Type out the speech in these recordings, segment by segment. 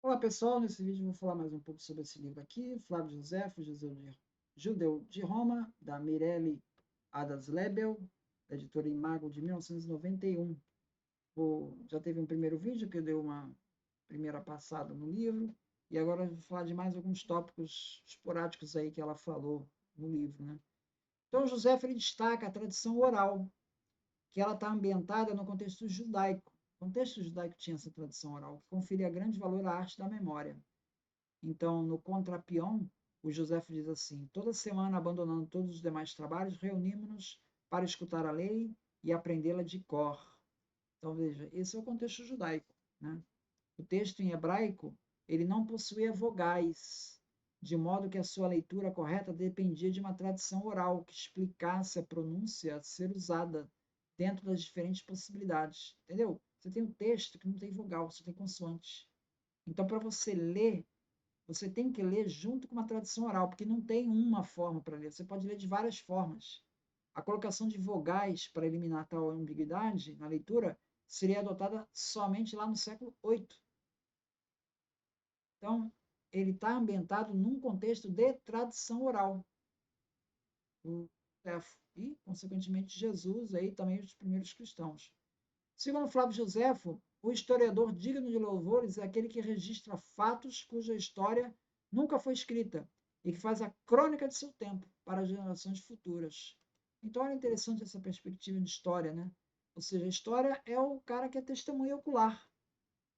Olá pessoal, nesse vídeo eu vou falar mais um pouco sobre esse livro aqui, Flávio Josefo, Judeu de Roma, da Mirelle Adams-Lebel, da editora Imago, de 1991. Já teve um primeiro vídeo que eu dei uma primeira passada no livro, e agora eu vou falar de mais alguns tópicos esporádicos aí que ela falou no livro, né? Então, Josefo ele destaca a tradição oral, que ela está ambientada no contexto judaico. O contexto judaico tinha essa tradição oral, que conferia grande valor à arte da memória. Então, no Contrapião, o José diz assim: toda semana, abandonando todos os demais trabalhos, reunimos-nos para escutar a lei e aprendê-la de cor. Então, veja, esse é o contexto judaico. Né? O texto em hebraico ele não possuía vogais, de modo que a sua leitura correta dependia de uma tradição oral que explicasse a pronúncia a ser usada dentro das diferentes possibilidades. Entendeu? Você tem um texto que não tem vogal, você tem consoante. Então, para você ler, você tem que ler junto com uma tradição oral, porque não tem uma forma para ler. Você pode ler de várias formas. A colocação de vogais para eliminar tal ambiguidade na leitura seria adotada somente lá no século VIII. Então, ele está ambientado num contexto de tradição oral. E, consequentemente, Jesus, aí também os primeiros cristãos. Segundo Flávio Josefo, o historiador digno de louvores é aquele que registra fatos cuja história nunca foi escrita e que faz a crônica de seu tempo para as gerações futuras. Então é interessante essa perspectiva de história, né? Ou seja, a história é o cara que é testemunha ocular.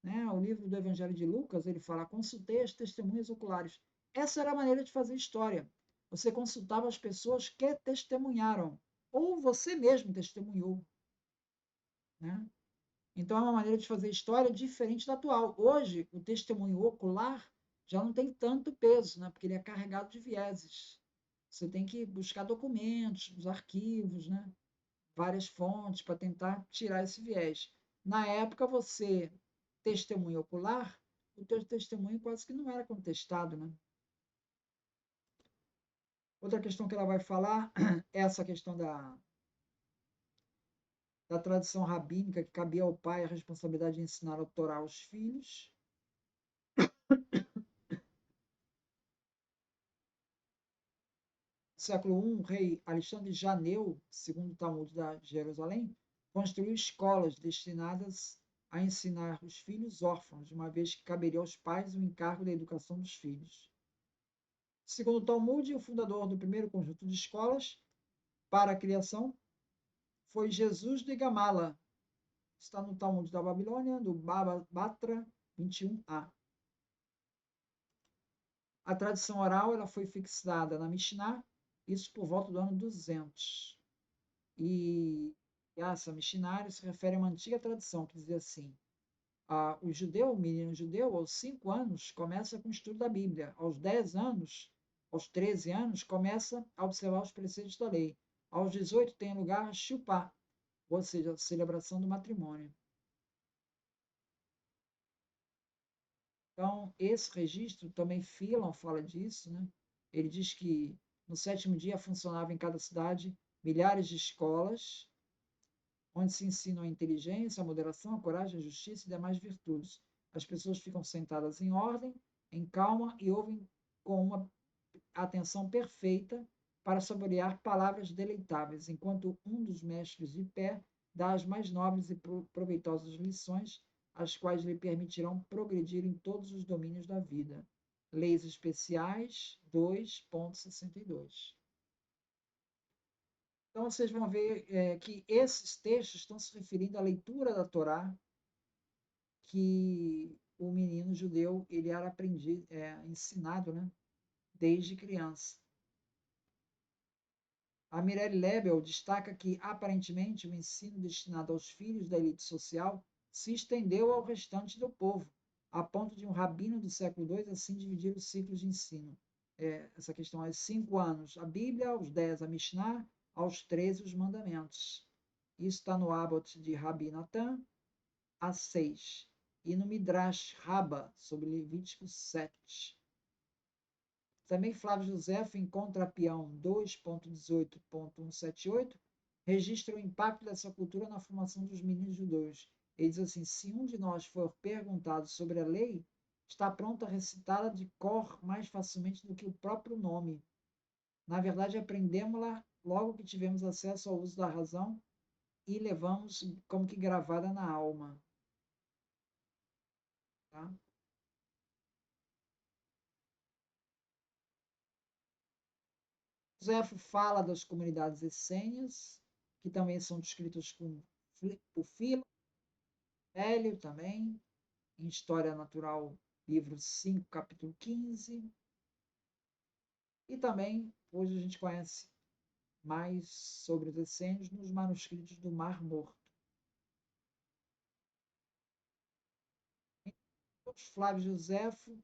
Né? O livro do Evangelho de Lucas, ele fala, consultei as testemunhas oculares. Essa era a maneira de fazer história. Você consultava as pessoas que testemunharam, ou você mesmo testemunhou. Né? Então, é uma maneira de fazer história diferente da atual. Hoje, o testemunho ocular já não tem tanto peso, né? Porque ele é carregado de vieses. Você tem que buscar documentos, os arquivos, né? Várias fontes para tentar tirar esse viés. Na época, você, testemunho ocular, o teu testemunho quase que não era contestado, né? Outra questão que ela vai falar é essa questão da tradição rabínica, que cabia ao pai a responsabilidade de ensinar a Torá aos filhos. Século I, o rei Alexandre Janeu, segundo o Talmud de Jerusalém, construiu escolas destinadas a ensinar os filhos órfãos, uma vez que caberia aos pais o encargo da educação dos filhos. Segundo o Talmud, o fundador do primeiro conjunto de escolas para a criação foi Jesus de Gamala. Está no Talmud da Babilônia, do Baba Batra 21a. A tradição oral ela foi fixada na Mishnah, isso por volta do ano 200. E essa Mishnah se refere a uma antiga tradição que dizia assim: o judeu, o menino judeu, aos 5 anos, começa com o estudo da Bíblia. Aos 10 anos, aos 13 anos, começa a observar os preceitos da lei. Aos 18 tem lugar a chupá, ou seja, a celebração do matrimônio. Então, esse registro, também Philon fala disso, né? Ele diz que no 7º dia funcionava em cada cidade milhares de escolas, onde se ensinam a inteligência, a moderação, a coragem, a justiça e demais virtudes. As pessoas ficam sentadas em ordem, em calma e ouvem com uma atenção perfeita para saborear palavras deleitáveis, enquanto um dos mestres de pé dá as mais nobres e proveitosas lições, as quais lhe permitirão progredir em todos os domínios da vida. Leis especiais 2.62. Então, vocês vão ver que esses textos estão se referindo à leitura da Torá, que o menino judeu ele era aprendido, ensinado, né, desde criança. A Mirelle Lebel destaca que, aparentemente, o ensino destinado aos filhos da elite social se estendeu ao restante do povo, a ponto de um rabino do século II assim dividir os ciclos de ensino. Essa questão aos 5 anos a Bíblia, aos 10 a Mishnah, aos 13 os mandamentos. Isso está no Abbot de Rabi Natan, a 6. E no Midrash Rabba, sobre Levítico 7. Também Flávio Josefo, em Contrapião 2.18.178, registra o impacto dessa cultura na formação dos meninos judeus. Ele diz assim: se um de nós for perguntado sobre a lei, está pronta a recitá-la de cor mais facilmente do que o próprio nome. Na verdade, aprendemos-la logo que tivemos acesso ao uso da razão e levamos como que gravada na alma. Tá? José fala das comunidades essênias, que também são descritas por Filo, Hélio também, em História Natural, livro 5, capítulo 15. E também, hoje a gente conhece mais sobre os essênios nos manuscritos do Mar Morto. Flávio Josefo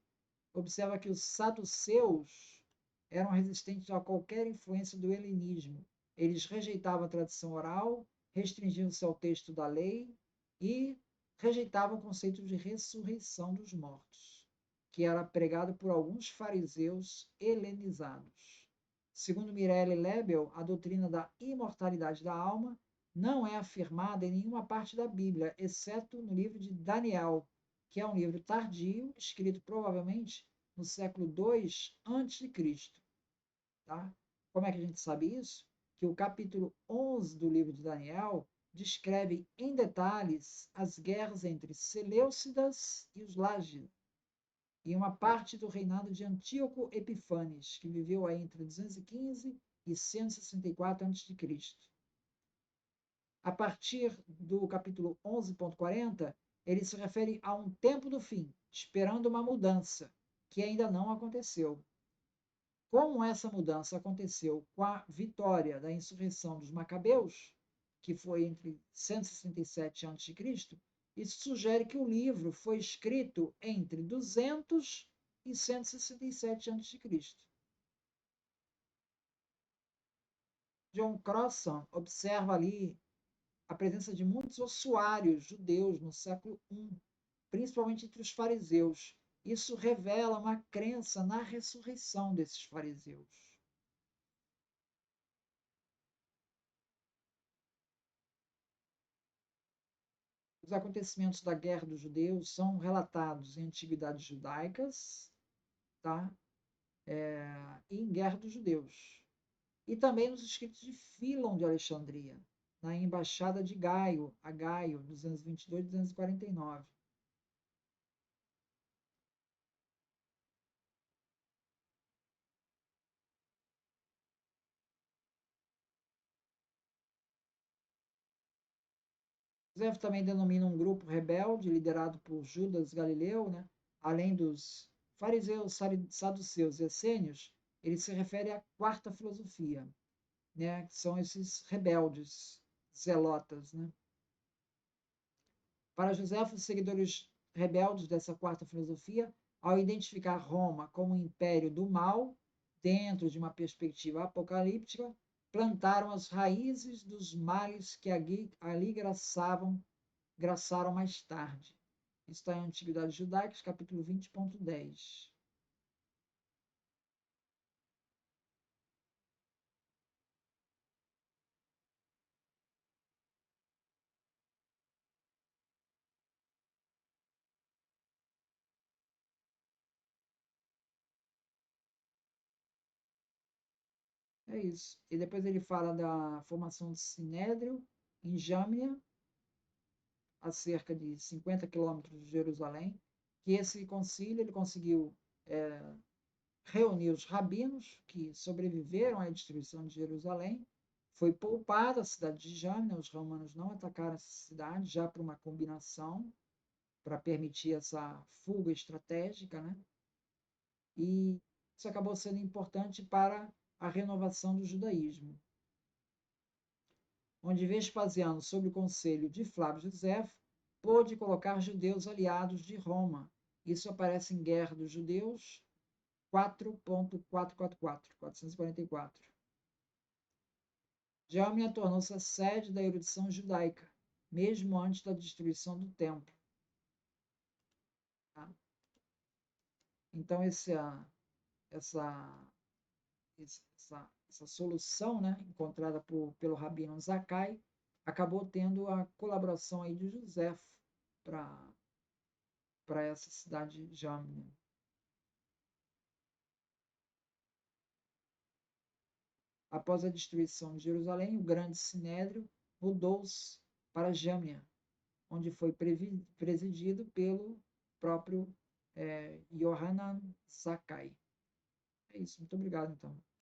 observa que os saduceus eram resistentes a qualquer influência do helenismo. Eles rejeitavam a tradição oral, restringiam-se ao texto da lei e rejeitavam o conceito de ressurreição dos mortos, que era pregado por alguns fariseus helenizados. Segundo Mirelle Lebel, a doutrina da imortalidade da alma não é afirmada em nenhuma parte da Bíblia, exceto no livro de Daniel, que é um livro tardio, escrito provavelmente no século II a.C. Tá? Como é que a gente sabe isso? Que o capítulo 11 do livro de Daniel descreve em detalhes as guerras entre Seleucidas e os Lágidas, e uma parte do reinado de Antíoco Epifanes, que viveu aí entre 215 e 164 a.C. A partir do capítulo 11.40, ele se refere a um tempo do fim, esperando uma mudança, que ainda não aconteceu. Como essa mudança aconteceu com a vitória da insurreição dos Macabeus, que foi entre 167 a.C., isso sugere que o livro foi escrito entre 200 e 167 a.C. John Crossan observa ali a presença de muitos ossuários judeus no século I, principalmente entre os fariseus. Isso revela uma crença na ressurreição desses fariseus. Os acontecimentos da Guerra dos Judeus são relatados em antiguidades judaicas, tá? E em Guerra dos Judeus. E também nos escritos de Fílon de Alexandria, na Embaixada de Gaio, a Gaio, 222 e 249. José também denomina um grupo rebelde liderado por Judas Galileu, né? Além dos fariseus, saduceus e essênios, ele se refere à quarta filosofia, né? Que são esses rebeldes, zelotas. Né? Para José, os seguidores rebeldes dessa quarta filosofia, ao identificar Roma como um império do mal, dentro de uma perspectiva apocalíptica, plantaram as raízes dos males que ali graçaram mais tarde. Isso está em Antiguidades Judaicas, capítulo 20.10. É isso. E depois ele fala da formação de Sinédrio, em Jâmnia, a cerca de 50 quilômetros de Jerusalém, que esse concílio ele conseguiu reunir os rabinos que sobreviveram à destruição de Jerusalém. Foi poupada a cidade de Jâmnia, os romanos não atacaram essa cidade, já por uma combinação, para permitir essa fuga estratégica, né? E isso acabou sendo importante para a renovação do judaísmo, onde Vespasiano, sob o conselho de Flávio Josefo, pôde colocar judeus aliados de Roma. Isso aparece em Guerra dos Judeus 4.444. Jâmnia tornou-se a sede da erudição judaica, mesmo antes da destruição do templo. Tá? Então, essa, essa solução, né, encontrada pelo Rabino Zakai acabou tendo a colaboração aí de José para para essa cidade Jamnia. Após a destruição de Jerusalém, o grande sinédrio mudou-se para Jamnia, onde foi presidido pelo próprio Yohanan Zakkai. É isso, muito obrigado então.